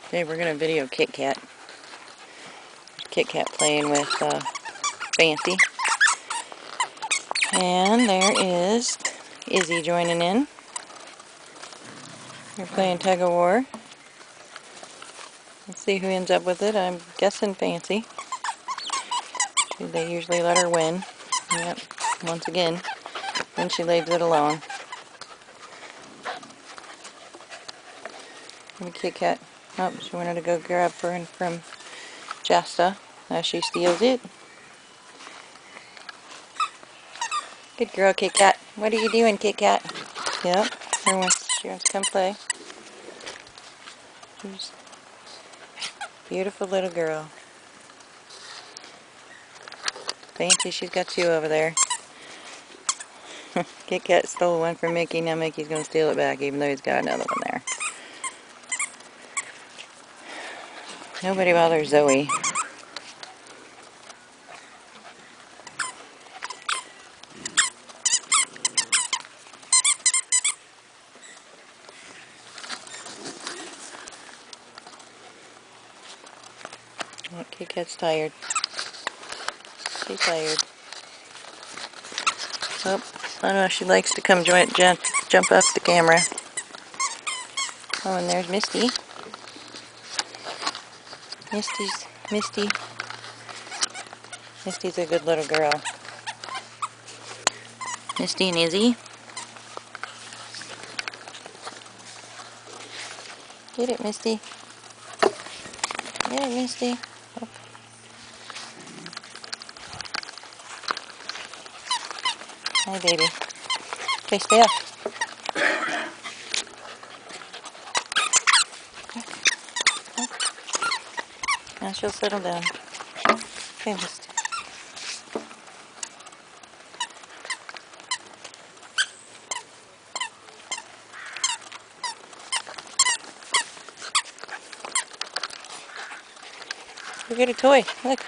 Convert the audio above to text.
Today we're going to video Kit Kat. Kit Kat playing with Fancy. And there is Izzy joining in. They're playing tug of war. Let's see who ends up with it. I'm guessing Fancy. They usually let her win. Yep, once again. Then she leaves it alone. And Kit Kat. Oh, she wanted to go grab from Jasta as she steals it. Good girl, Kit Kat. What are you doing, Kit Kat? Yep, she wants to come play. She's a beautiful little girl. Fancy, she's got two over there. Kit Kat stole one from Mickey. Now Mickey's going to steal it back, even though he's got another one there. Nobody bothers Zoe. Oh, Kit Kat's tired. She's tired. Oh, I don't know. She likes to come jump up the camera. Oh, and there's Misty. Misty's a good little girl. Misty and Izzy. Get it, Misty. Get it, Misty. Oh. Hi, baby. Okay, stay up. Now she'll settle down. Okay, Misty. Look at a toy. Look.